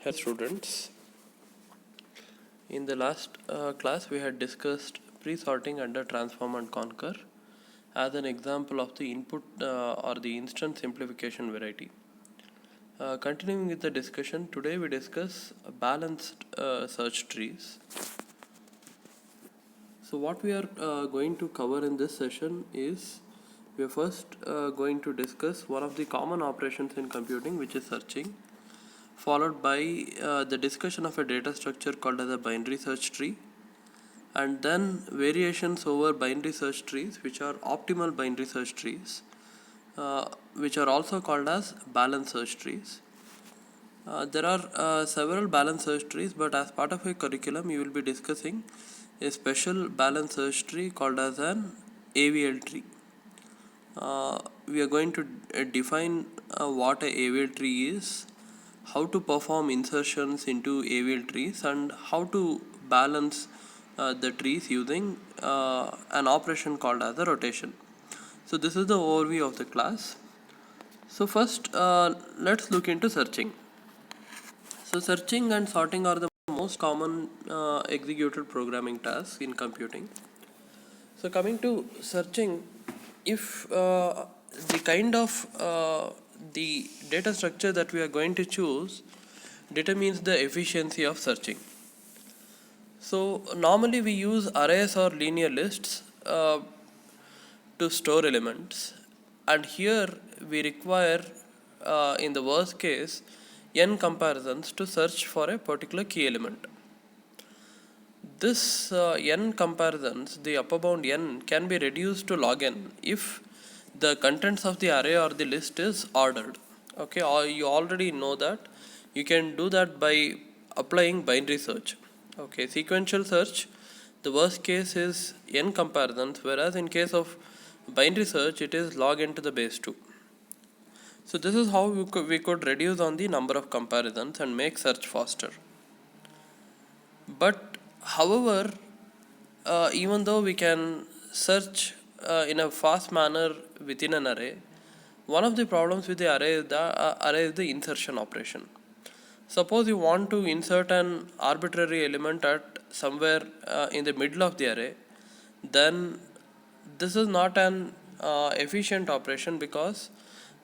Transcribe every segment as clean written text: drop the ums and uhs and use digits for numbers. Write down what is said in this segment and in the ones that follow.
Hello students, in the last class we had discussed pre-sorting under transform and conquer as an example of the input or the instant simplification variety. Continuing with the discussion, today we discuss balanced search trees. So what we are going to cover in this session is we are first going to discuss one of the common operations in computing, which is searching, followed by the discussion of a data structure called as a binary search tree, and then variations over binary search trees, which are optimal binary search trees, which are also called as balanced search trees. There are several balanced search trees, but as part of a curriculum you will be discussing a special balanced search tree called as an AVL tree. We are going to define what a AVL tree is, how to perform insertions into AVL trees, and how to balance the trees using an operation called as a rotation. So this is the overview of the class. So first let's look into searching. So searching and sorting are the most common executed programming tasks in computing. So coming to searching, if the kind of the data structure that we are going to choose determines the efficiency of searching. So normally we use arrays or linear lists to store elements, and here we require in the worst case n comparisons to search for a particular key element. This n comparisons, the upper bound n, can be reduced to log n if the contents of the array or the list is ordered. Okay, or you already know that you can do that by applying binary search. Okay, sequential search, the worst case is n comparisons, whereas in case of binary search it is log n to the base 2. So this is how we could reduce on the number of comparisons and make search faster. But however, even though we can search in a fast manner within an array, one of the problems with the array is the insertion operation. Suppose you want to insert an arbitrary element at somewhere in the middle of the array, then this is not an efficient operation, because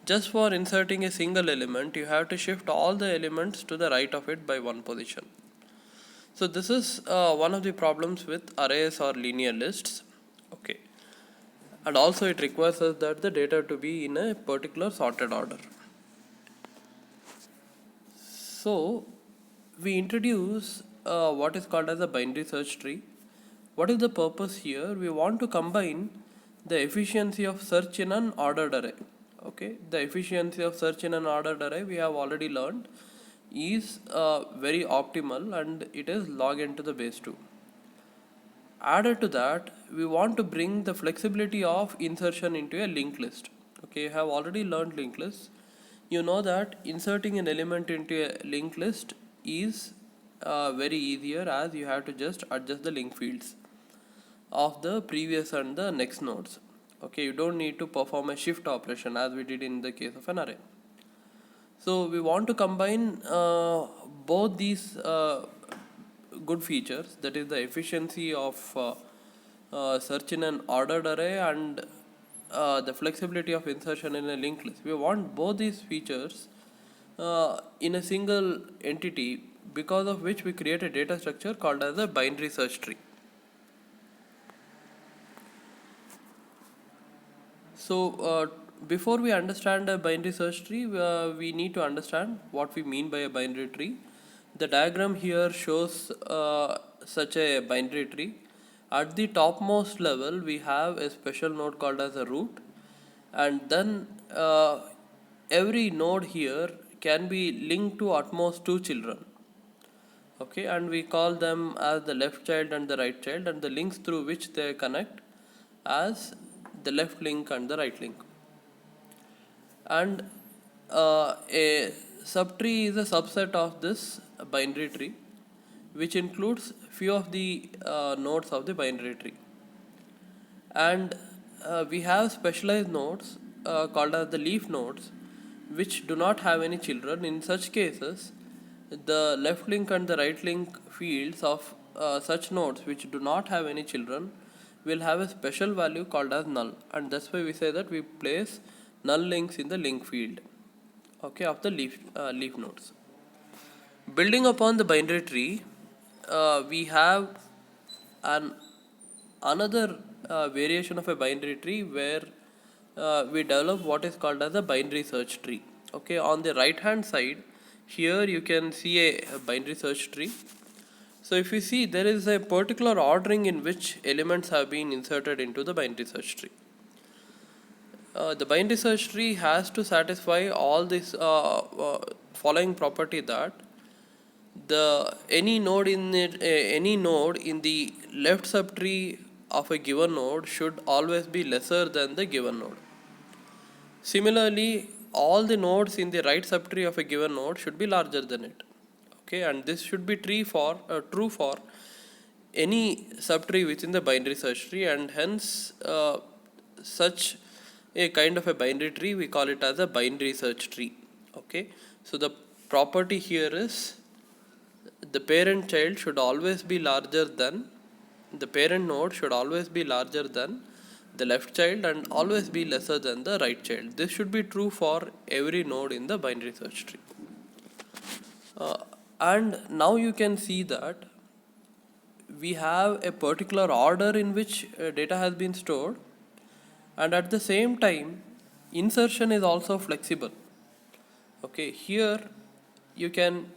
just for inserting a single element you have to shift all the elements to the right of it by one position. So this is one of the problems with arrays or linear lists. Okay, and also it requires us that the data to be in a particular sorted order. So we introduce what is called as a binary search tree. What is the purpose here? We want to combine the efficiency of search in an ordered array. Okay, the efficiency of search in an ordered array we have already learned is very optimal, and it is log n to the base 2. Added to that, we want to bring the flexibility of insertion into a linked list. Okay, you have already learned linked lists. You know that inserting an element into a linked list is very easier, as you have to just adjust the link fields of the previous and the next nodes. Okay, you don't need to perform a shift operation as we did in the case of an array. So we want to combine both these good features, that is the efficiency of search in an ordered array and the flexibility of insertion in a linked list. We want both these features in a single entity, because of which we create a data structure called as a binary search tree. So before we understand a binary search tree, we need to understand what we mean by a binary tree. The diagram here shows such a binary tree. At the topmost level we have a special node called as a root, and then every node here can be linked to at most two children. Okay, and we call them as the left child and the right child, and the links through which they connect as the left link and the right link. And a subtree is a subset of this binary tree, which includes few of the nodes of the binary tree. And we have specialized nodes called as the leaf nodes, which do not have any children. In such cases, the left link and the right link fields of such nodes which do not have any children will have a special value called as null, and that's why we say that we place null links in the link field, okay, of the leaf nodes. Building upon the binary tree, we have an another variation of a binary tree where we develop what is called as a binary search tree. Okay, on the right hand side here you can see a binary search tree. So if you see, there is a particular ordering in which elements have been inserted into the binary search tree. The binary search tree has to satisfy all this following property, that the any node in the left subtree of a given node should always be lesser than the given node. Similarly, all the nodes in the right subtree of a given node should be larger than it. Okay, and this should be true for any subtree within the binary search tree, and hence such a kind of a binary tree we call it as a binary search tree. Okay, so the property here is the parent child should always be larger than the parent node should always be larger than the left child and always be lesser than the right child. This should be true for every node in the binary search tree. And now you can see that we have a particular order in which data has been stored, and at the same time insertion is also flexible. Okay, here you can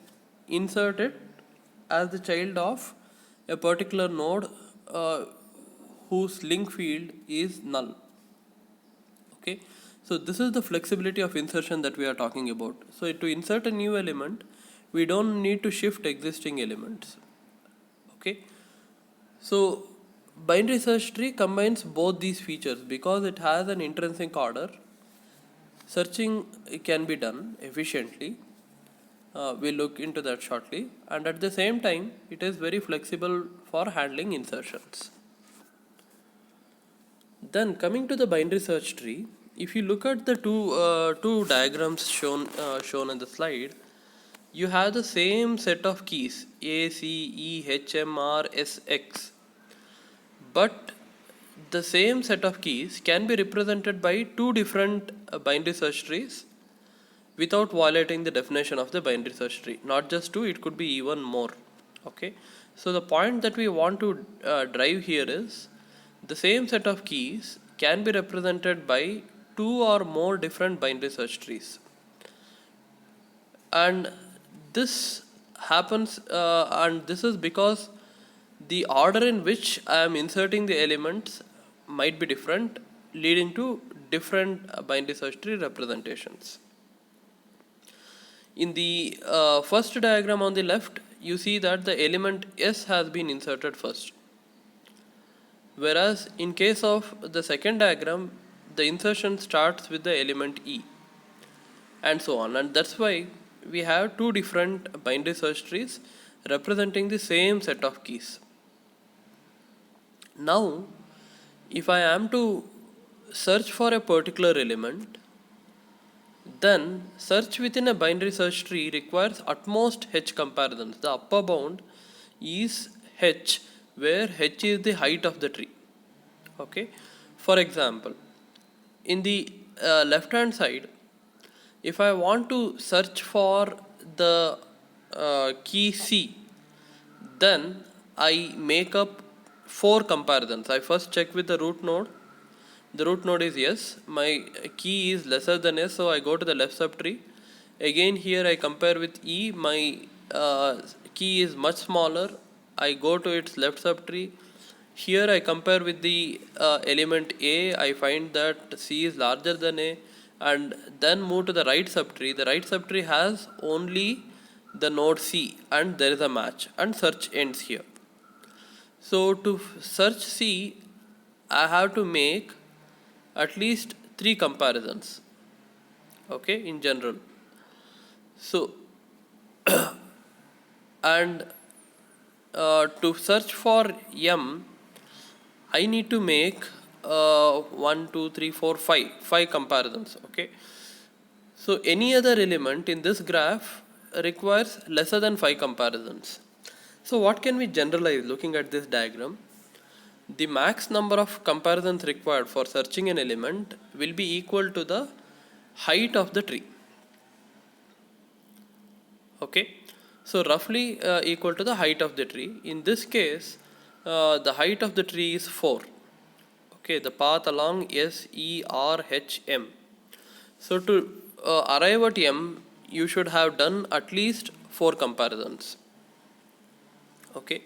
insert it as the child of a particular node whose link field is null. Okay, so this is the flexibility of insertion that we are talking about. So to insert a new element, we don't need to shift existing elements. Okay, so binary search tree combines both these features because it has an intrinsic order. Searching can be done efficiently. We'll look into that shortly, and at the same time it is very flexible for handling insertions. Then coming to the binary search tree, if you look at the two diagrams shown in the slide, you have the same set of keys A, C, E, H, M, R, S, X, but the same set of keys can be represented by two different binary search trees without violating the definition of the binary search tree. Not just two, it could be even more. Okay, so the point that we want to drive here is the same set of keys can be represented by two or more different binary search trees, and this happens and this is because the order in which I am inserting the elements might be different, leading to different binary search tree representations. In the first diagram on the left, you see that the element S has been inserted first, whereas in case of the second diagram, the insertion starts with the element E, and so on. And that's why we have two different binary search trees representing the same set of keys. Now, if I am to search for a particular element, then search within a binary search tree requires at most H comparisons. The upper bound is H, where H is the height of the tree. Okay, for example, in the left hand side, if I want to search for the key C, then I make up 4 comparisons. I first check with the root node. The root node is yes, my key is lesser than S, so I go to the left subtree. Again here I compare with E, my key is much smaller, I go to its left subtree. Here I compare with the element A, I find that C is larger than A, and then move to the right subtree. The right subtree has only the node C, and there is a match, and search ends here. So to search C, I have to make at least 3 comparisons, okay, in general. So and to search for M, I need to make 1, 2, 3, 4, 5 comparisons. Okay, so any other element in this graph requires lesser than 5 comparisons. So what can we generalize looking at this diagram? The max number of comparisons required for searching an element will be equal to the height of the tree. Okay, so roughly equal to the height of the tree. In this case, the height of the tree is 4. Okay, the path along SERHM. So to arrive at M, you should have done at least 4 comparisons. Okay,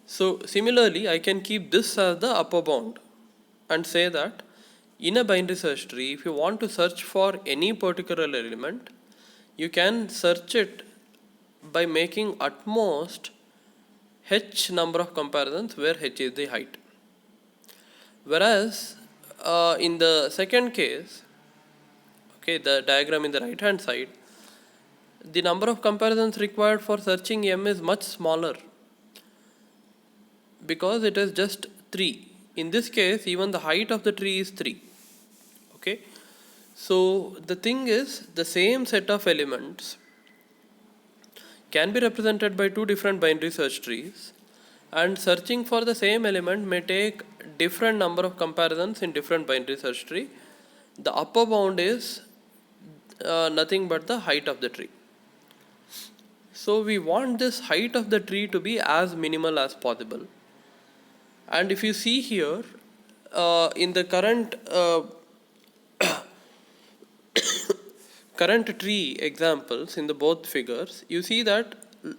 so similarly, I can keep this as the upper bound and say that in a binary search tree, if you want to search for any particular element, you can search it by making at most h number of comparisons where h is the height. Whereas in the second case, okay, the diagram in the right hand side, the number of comparisons required for searching M is much smaller because it is just 3. In this case, even the height of the tree is 3. Okay, so the thing is, the same set of elements can be represented by 2 different binary search trees, and searching for the same element may take different number of comparisons in different binary search tree. The upper bound is nothing but the height of the tree. So we want this height of the tree to be as minimal as possible. And if you see here, in the current tree examples in the both figures, you see that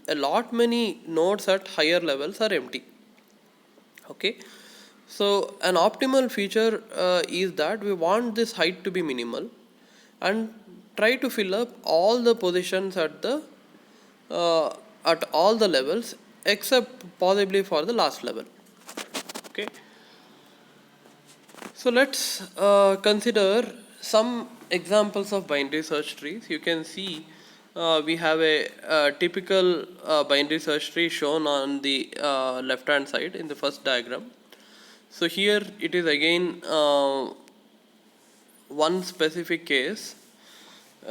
a lot many nodes at higher levels are empty. Okay, so an optimal feature is that we want this height to be minimal and try to fill up all the positions at all the levels except possibly for the last level. Okay, so let's consider some examples of binary search trees. You can see we have a typical binary search tree shown on the left hand side in the first diagram. So here it is again one specific case.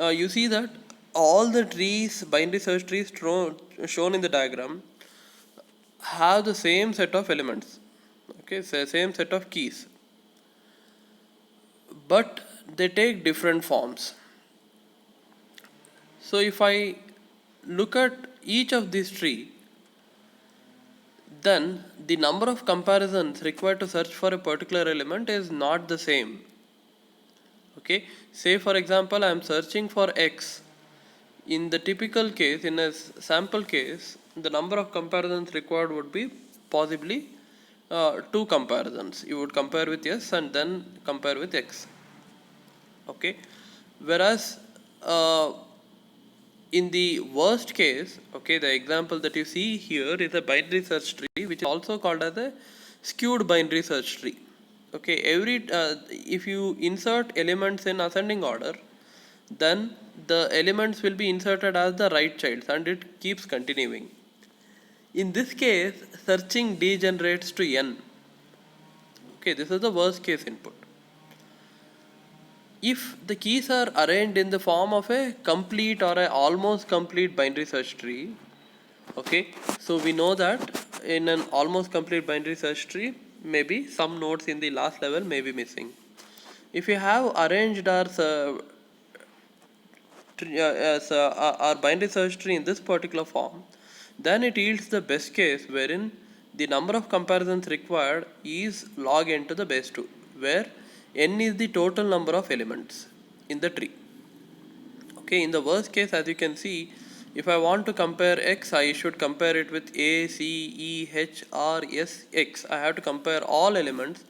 You see that all the trees, binary search trees shown in the diagram, have the same set of elements. Okay, so same set of keys, but they take different forms. So if I look at each of these trees, then the number of comparisons required to search for a particular element is not the same. Okay, say for example, I am searching for X. In the typical case, in a sample case, the number of comparisons required would be possibly 2 comparisons. You would compare with S and then compare with X. Okay, whereas in the worst case, okay, the example that you see here is a binary search tree, which is also called as a skewed binary search tree. Okay, if you insert elements in ascending order, then the elements will be inserted as the right childs and it keeps continuing. In this case, searching degenerates to n. Okay, this is the worst case input. If the keys are arranged in the form of a complete or a almost complete binary search tree, okay, so we know that in an almost complete binary search tree, maybe some nodes in the last level may be missing. If you have arranged our binary search tree in this particular form, then it yields the best case wherein the number of comparisons required is log n to the base 2, where n is the total number of elements in the tree. Okay, in the worst case, as you can see, if I want to compare X, I should compare it with A, C, E, H, R, S, X. I have to compare all elements,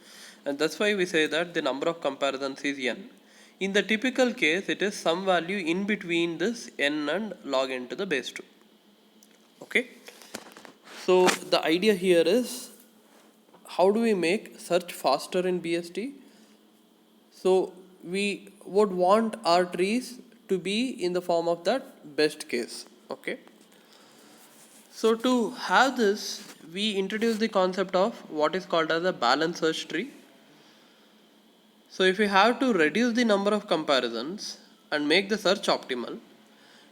and that's why we say that the number of comparisons is n. In the typical case, it is some value in between this n and log n to the base 2. Okay, so the idea here is, how do we make search faster in BST? So we would want our trees to be in the form of that best case. Okay, so to have this, we introduce the concept of what is called as a balanced search tree. So if we have to reduce the number of comparisons and make the search optimal,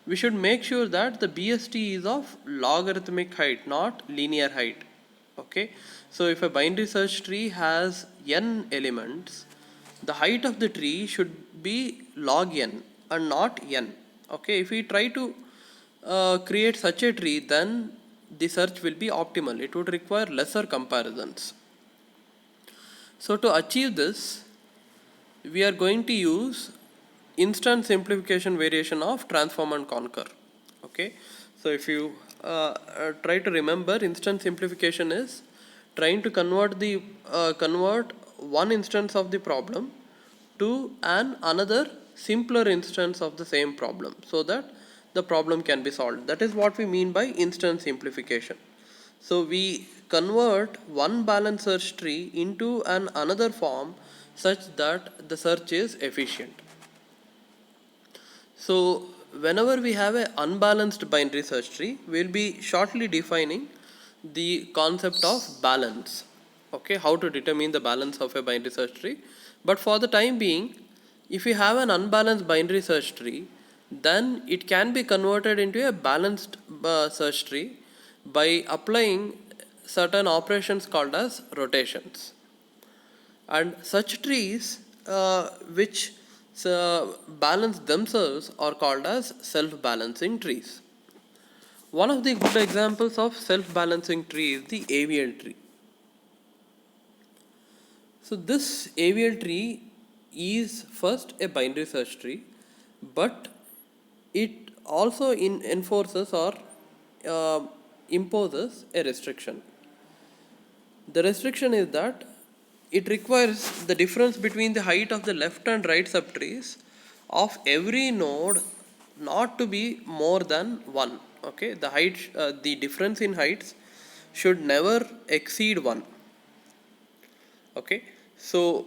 we should make sure that the BST is of logarithmic height, not linear height. Okay, so if a binary search tree has n elements, the height of the tree should be log n and not n. Okay, if we try to create such a tree, then the search will be optimal. It would require lesser comparisons. So to achieve this, we are going to use instant simplification variation of transform and conquer. Okay, so if you try to remember, instant simplification is trying to convert one instance of the problem to another simpler instance of the same problem, so that the problem can be solved. That is what we mean by instant simplification. So we convert one balanced search tree into another form such that the search is efficient. So whenever we have an unbalanced binary search tree, we will be shortly defining the concept of balance. Okay, how to determine the balance of a binary search tree. But for the time being, if you have an unbalanced binary search tree, then it can be converted into a balanced search tree by applying certain operations called as rotations. And such trees which balance themselves are called as self-balancing trees. One of the good examples of self-balancing tree is the AVL tree. So this AVL tree is first a binary search tree, but it also enforces or imposes a restriction. The restriction is that it requires the difference between the height of the left and right subtrees of every node not to be more than 1. Okay, the height, the difference in heights should never exceed 1. Okay, so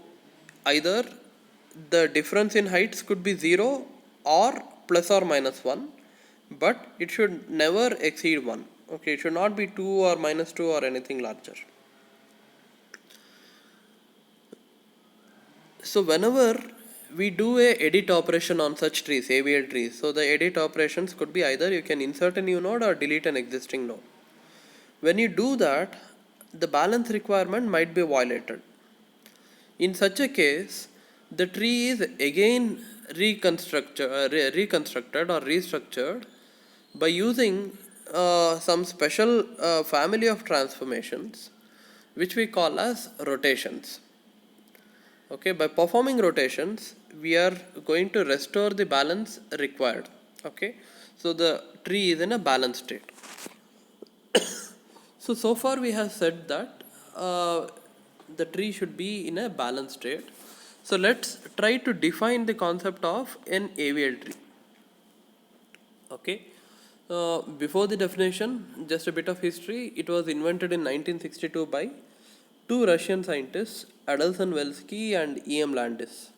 either the difference in heights could be 0 or plus or minus 1, but it should never exceed 1. Okay, it should not be 2 or minus 2 or anything larger. So whenever we do a edit operation on such trees, AVL trees, so the edit operations could be either you can insert a new node or delete an existing node. When you do that, the balance requirement might be violated. In such a case, the tree is again reconstructed or restructured by using some special family of transformations which we call as rotations. Okay, by performing rotations, we are going to restore the balance required. Okay, so the tree is in a balanced state. So far we have said that the tree should be in a balanced state. So let's try to define the concept of an AVL tree. Okay, before the definition, just a bit of history. It was invented in 1962 by two Russian scientists, Adelson Velsky and E.M. Landis,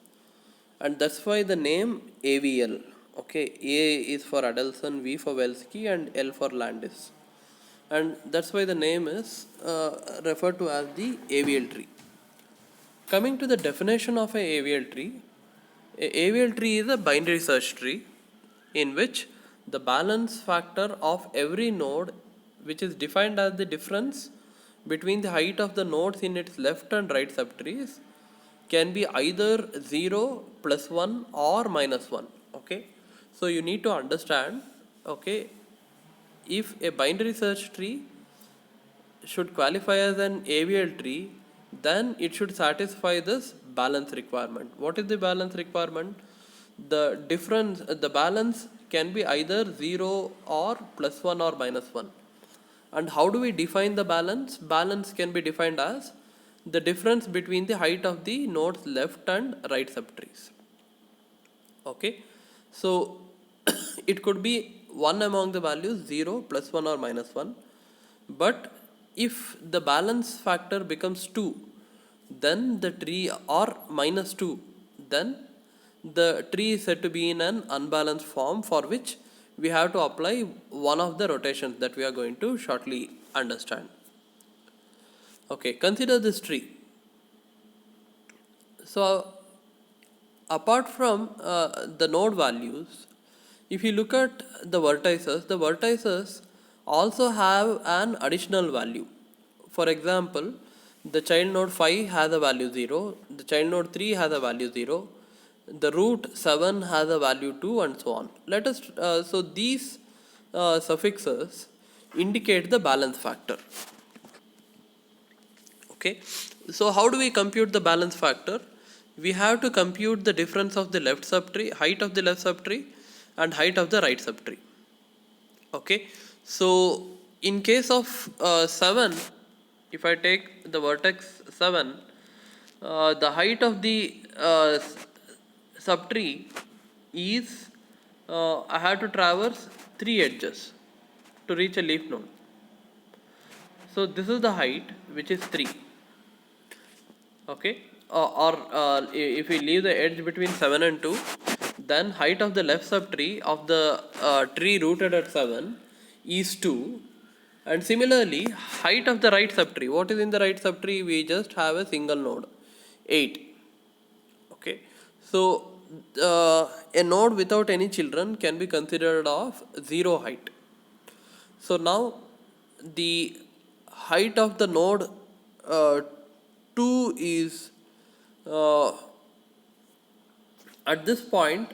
and that's why the name AVL. Okay, A is for Adelson, V for Velsky, and L for Landis, and that's why the name is referred to as the AVL tree. Coming to the definition of a AVL tree, a AVL tree is a binary search tree in which the balance factor of every node, which is defined as the difference between the height of the nodes in its left and right subtrees, can be either 0, plus 1 or minus 1. Okay, so you need to understand, okay, if a binary search tree should qualify as an AVL tree, then it should satisfy this balance requirement. What is the balance requirement? The difference, the balance can be either 0 or plus 1 or minus 1. And how do we define the balance? Balance can be defined as the difference between the height of the nodes left and right subtrees. Okay, so it could be one among the values 0, plus 1 or minus 1, but if the balance factor becomes 2, then the tree, or minus 2, then the tree is said to be in an unbalanced form, for which we have to apply one of the rotations that we are going to shortly understand. Okay, consider this tree. So apart from the node values, if you look at the vertices also have an additional value. For example, the child node 5 has a value 0, the child node 3 has a value 0, the root 7 has a value 2, and so on. So these suffixes indicate the balance factor. Okay, so how do we compute the balance factor? We have to compute the difference of the left subtree, height of the left subtree and height of the right subtree. Okay, so in case of 7, if I take the vertex 7, the height of the subtree is I have to traverse 3 edges to reach a leaf node. So this is the height, which is 3. Okay, if we leave the edge between 7 and 2, then height of the left subtree of the tree rooted at 7 is 2, and similarly height of the right subtree, what is in the right subtree? We just have a single node, 8. Okay, so a node without any children can be considered of 0 height. So now the height of the node 2 is at this point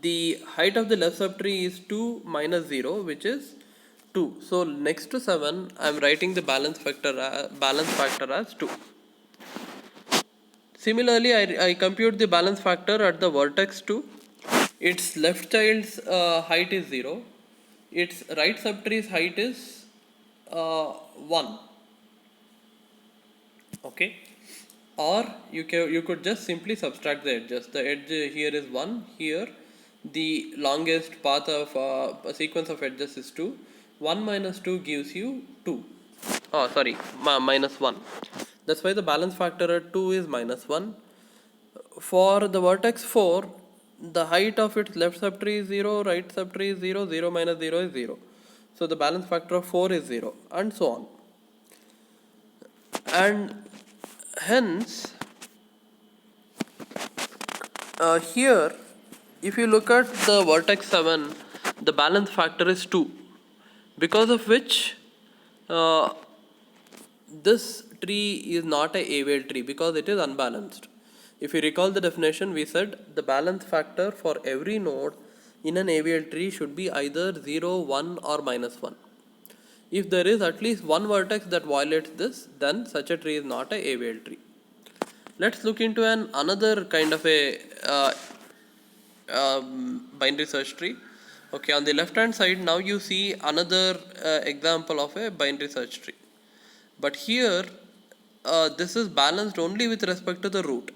the height of the left subtree is 2 minus 0, which is 2. So next to 7 I am writing the balance factor as 2. Similarly, I compute the balance factor at the vertex 2. Its left child's height is 0. Its right subtree's height is 1. Okay, or you could just simply subtract the edges. The edge here is 1. Here the longest path of a sequence of edges is 2. 1 minus 2 gives you 2. Oh, sorry, minus 1. That's why the balance factor at 2 is minus 1. For the vertex 4, the height of its left subtree is 0, right subtree is 0, 0 minus 0 is 0. So the balance factor of 4 is 0, and so on. And hence, here, if you look at the vertex 7, the balance factor is 2, because of which this tree is not a AVL tree, because it is unbalanced. If you recall the definition, we said the balance factor for every node in an AVL tree should be either 0, 1 or minus 1. If there is at least one vertex that violates this, then such a tree is not a AVL tree. Let's look into another kind of a binary search tree. Okay, on the left hand side now you see another example of a binary search tree. But here this is balanced only with respect to the root.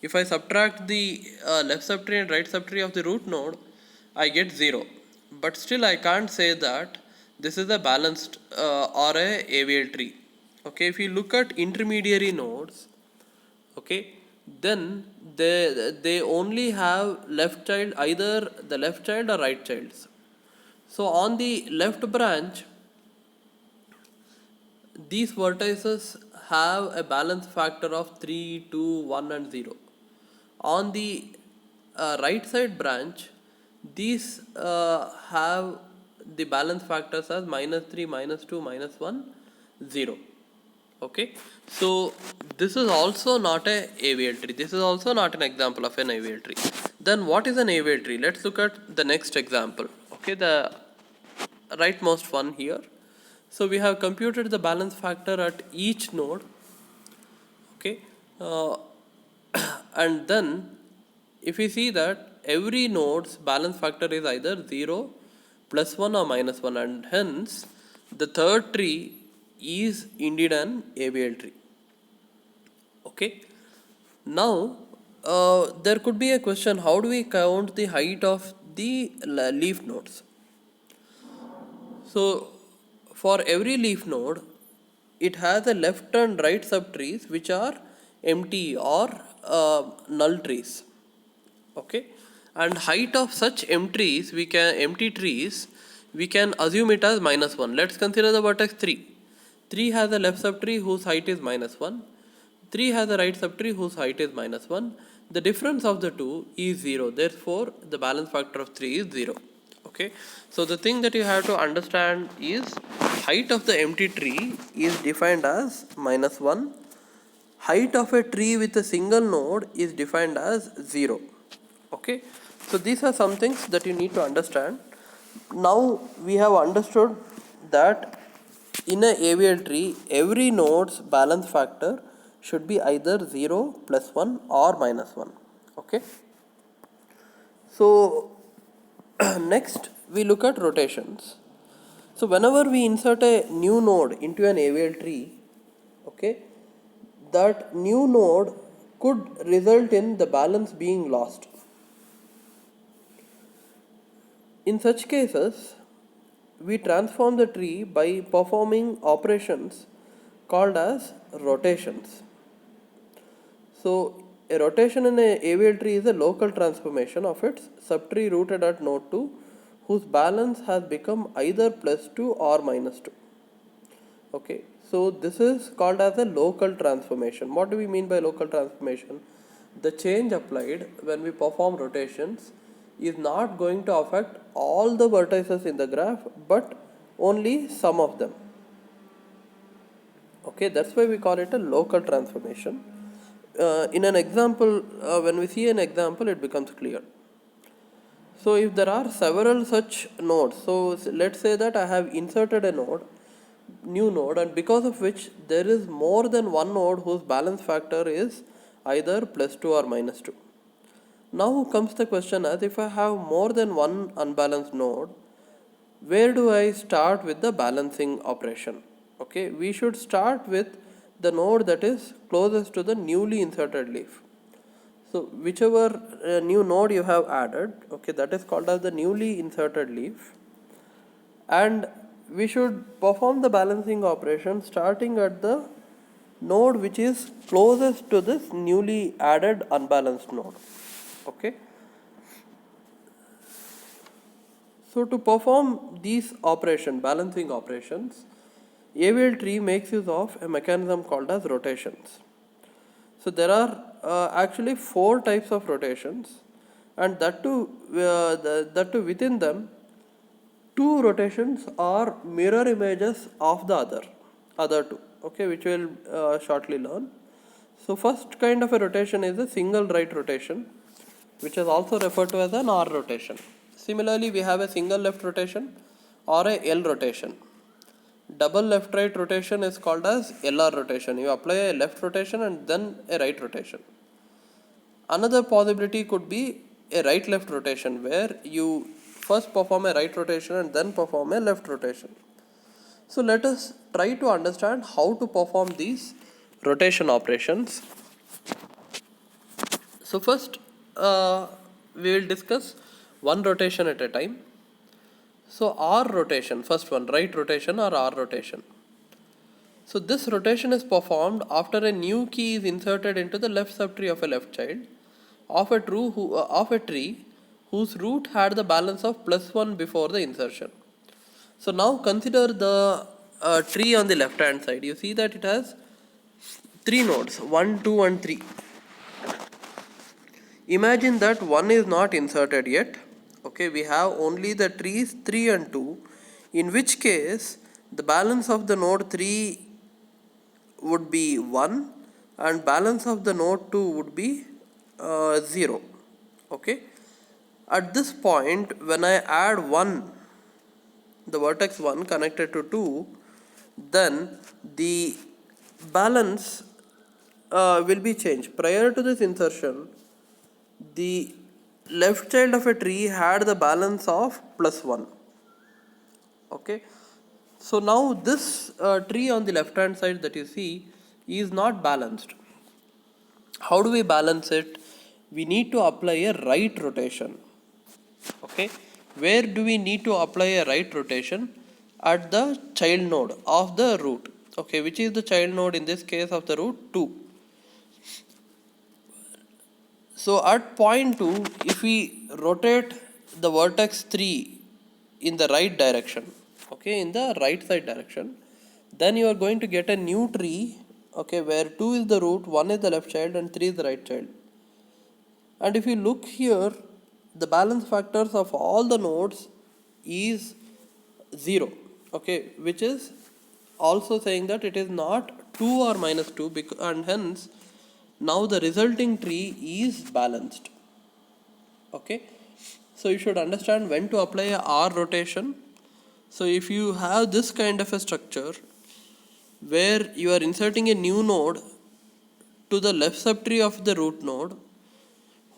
If I subtract the left subtree and right subtree of the root node, I get 0. But still I can't say that this is a balanced or a AVL tree. Okay, if you look at intermediary nodes, okay, then they only have left child, either the left child or right childs. So on the left branch, these vertices have a balance factor of 3, 2, 1 and 0. On the right side branch, these have the balance factors as minus 3, minus 2, minus 1, 0. Okay, so this is also not a AVL tree. This is also not an example of an AVL tree. Then what is an AVL tree? Let's look at the next example. Okay, the rightmost one here. So we have computed the balance factor at each node. Okay, and then if we see that every node's balance factor is either 0, plus 1 or minus 1, and hence the third tree is indeed an AVL tree. Okay, now there could be a question, how do we count the height of the leaf nodes? So for every leaf node, it has a left and right subtrees which are empty or null trees. Okay, and height of such empty trees we can assume it as minus 1. Let's consider the vertex 3. 3 has a left subtree whose height is minus 1. 3 has a right subtree whose height is minus 1. the difference of the two is 0. Therefore, the balance factor of 3 is 0. Okay. So the thing that you have to understand is height of the empty tree is defined as -1. Height of a tree with a single node is defined as 0. Okay. So these are some things that you need to understand. Now we have understood that in a AVL tree, every node's balance factor should be either 0, +1 or -1. Okay. So next we look at rotations. So whenever we insert a new node into an AVL tree, okay, that new node could result in the balance being lost. In such cases, we transform the tree by performing operations called as rotations. So a rotation in a AVL tree is a local transformation of its subtree rooted at node 2 whose balance has become either +2 or -2. Okay, so this is called as a local transformation. What do we mean by local transformation? The change applied when we perform rotations is not going to affect all the vertices in the graph but only some of them. Okay, that's why we call it a local transformation. In an example, when we see an example, it becomes clear. So if there are several such nodes, so let's say that I have inserted a new node, and because of which there is more than one node whose balance factor is either +2 or -2. Now comes the question as if I have more than one unbalanced node, where do I start with the balancing operation? Okay, we should start with the node that is closest to the newly inserted leaf. So whichever new node you have added, okay, that is called as the newly inserted leaf, and we should perform the balancing operation starting at the node which is closest to this newly added unbalanced node. Okay. So to perform these balancing operations, AVL tree makes use of a mechanism called as rotations. So there are actually 4 types of rotations, and that too within them 2 rotations are mirror images of the other 2. Okay, which we'll shortly learn. So first kind of a rotation is a single right rotation, which is also referred to as an R rotation. Similarly, we have a single left rotation or a L rotation. Double left right rotation is called as LR rotation. You apply a left rotation and then a right rotation. Another possibility could be a right left rotation, where you first perform a right rotation and then perform a left rotation. So let us try to understand how to perform these rotation operations. So first we will discuss one rotation at a time. So R rotation, first one, right rotation or R rotation. So this rotation is performed after a new key is inserted into the left subtree of a left child of a tree whose root had the balance of +1 before the insertion. So now consider the tree on the left hand side. You see that it has 3 nodes, 1, 2 and 3. Imagine that 1 is not inserted yet. Okay, we have only the trees 3 and 2, in which case the balance of the node 3 would be 1 and balance of the node 2 would be 0. Okay, at this point when I add 1, the vertex 1 connected to 2, then the balance will be changed. Prior to this insertion, the left child of a tree had the balance of +1. Okay, so now this tree on the left hand side that you see is not balanced. How do we balance it? We need to apply a right rotation. Okay, where do we need to apply a right rotation? At the child node of the root. Okay, which is the child node in this case of the root? 2. So at point 2, if we rotate the vertex 3 in the right direction, okay, in the right side direction, then you are going to get a new tree, okay, where 2 is the root, 1 is the left child and 3 is the right child. And if you look here, the balance factors of all the nodes is 0, okay, which is also saying that it is not 2 or minus 2, and hence now the resulting tree is balanced. Okay, so you should understand when to apply a R rotation. So if you have this kind of a structure where you are inserting a new node to the left subtree of the root node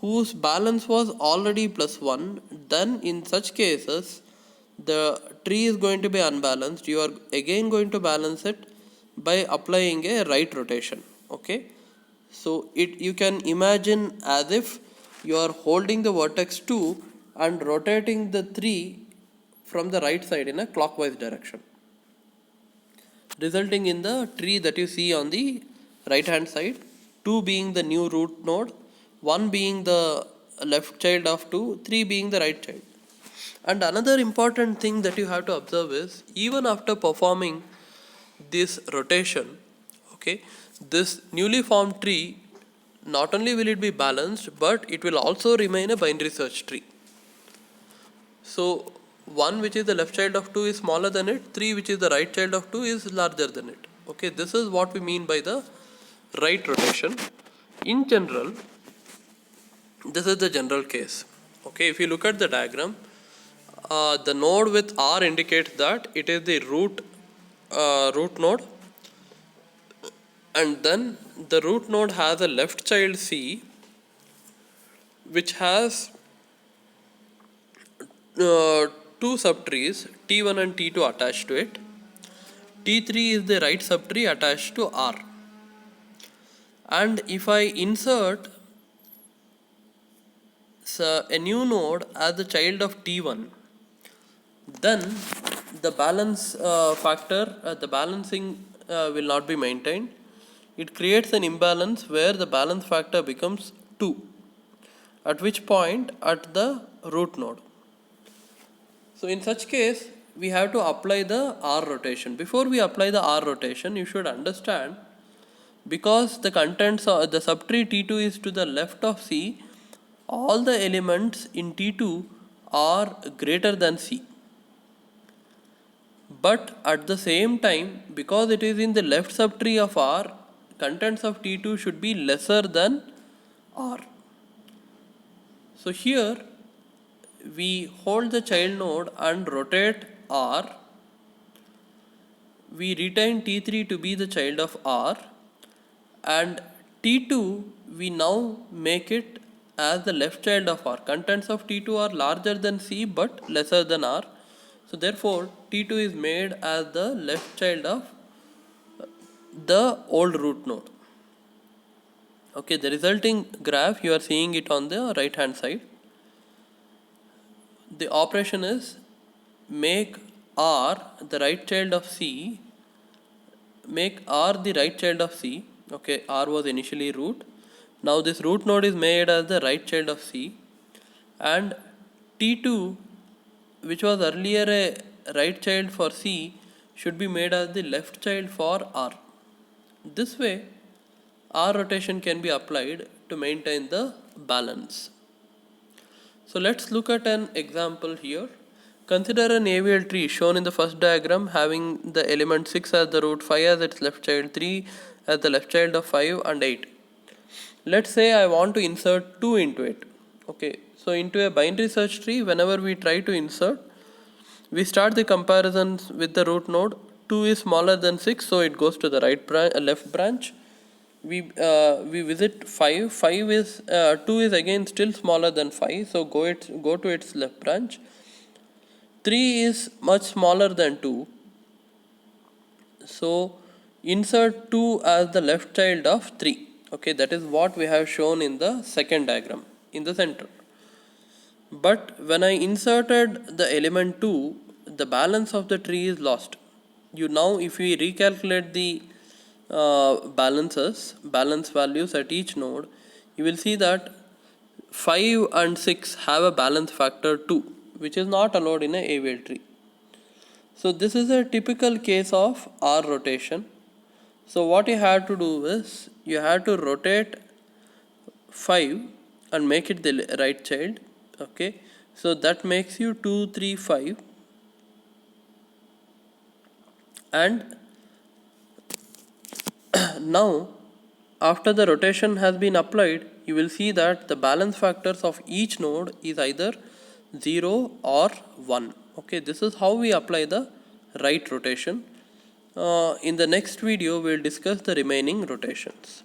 whose balance was already plus 1, then in such cases the tree is going to be unbalanced. You are again going to balance it by applying a right rotation. Okay, so you can imagine as if you are holding the vertex 2 and rotating the 3 from the right side in a clockwise direction, resulting in the tree that you see on the right hand side, 2 being the new root node, 1 being the left child of 2, 3 being the right child. And another important thing that you have to observe is, even after performing this rotation, okay, this newly formed tree, not only will it be balanced, but it will also remain a binary search tree. So 1 which is the left child of 2 is smaller than it, 3 which is the right child of 2 is larger than it. Okay, this is what we mean by the right rotation. In general, this is the general case. Okay, if you look at the diagram, the node with R indicates that it is the root node, and then the root node has a left child C which has two subtrees T1 and T2 attached to it. T3 is the right subtree attached to R. And if I insert a new node as the child of T1, then the balance the balancing will not be maintained. It creates an imbalance where the balance factor becomes 2, at which point at the root node. So in such case, we have to apply the R rotation. Before we apply the R rotation, you should understand, because the contents of the subtree T2 is to the left of C, all the elements in T2 are greater than C. But at the same time, because it is in the left subtree of R, contents of T2 should be lesser than R. So here we hold the child node and rotate R. We retain T3 to be the child of R, and T2 we now make it as the left child of R. Contents of T2 are larger than C but lesser than R. So therefore T2 is made as the left child of the old root node. Okay, the resulting graph you are seeing it on the right hand side. The operation is make R the right child of C, make R the right child of C. Okay, R was initially root. Now this root node is made as the right child of C, and T2, which was earlier a right child for C, should be made as the left child for R. This way, R rotation can be applied to maintain the balance. So let's look at an example here. Consider an AVL tree shown in the first diagram having the element 6 as the root, 5 as its left child, 3 as the left child of 5, and 8. Let's say I want to insert 2 into it. Okay, so into a binary search tree, whenever we try to insert, we start the comparisons with the root node. 2 is smaller than 6, so it goes to the left branch. We visit 5. 5 is 2 is again still smaller than 5, so go to its left branch. 3 is much smaller than 2, so insert 2 as the left child of 3. Okay, that is what we have shown in the second diagram in the center. But when I inserted the element 2, the balance of the tree is lost. If we recalculate the balance values at each node, you will see that 5 and 6 have a balance factor 2, which is not allowed in a AVL tree. So this is a typical case of R rotation. So what you have to do is, you have to rotate 5 and make it the right child. Okay, so that makes you 2 3 5, and now after the rotation has been applied, you will see that the balance factors of each node is either 0 or 1. Okay, this is how we apply the right rotation. In the next video we will discuss the remaining rotations.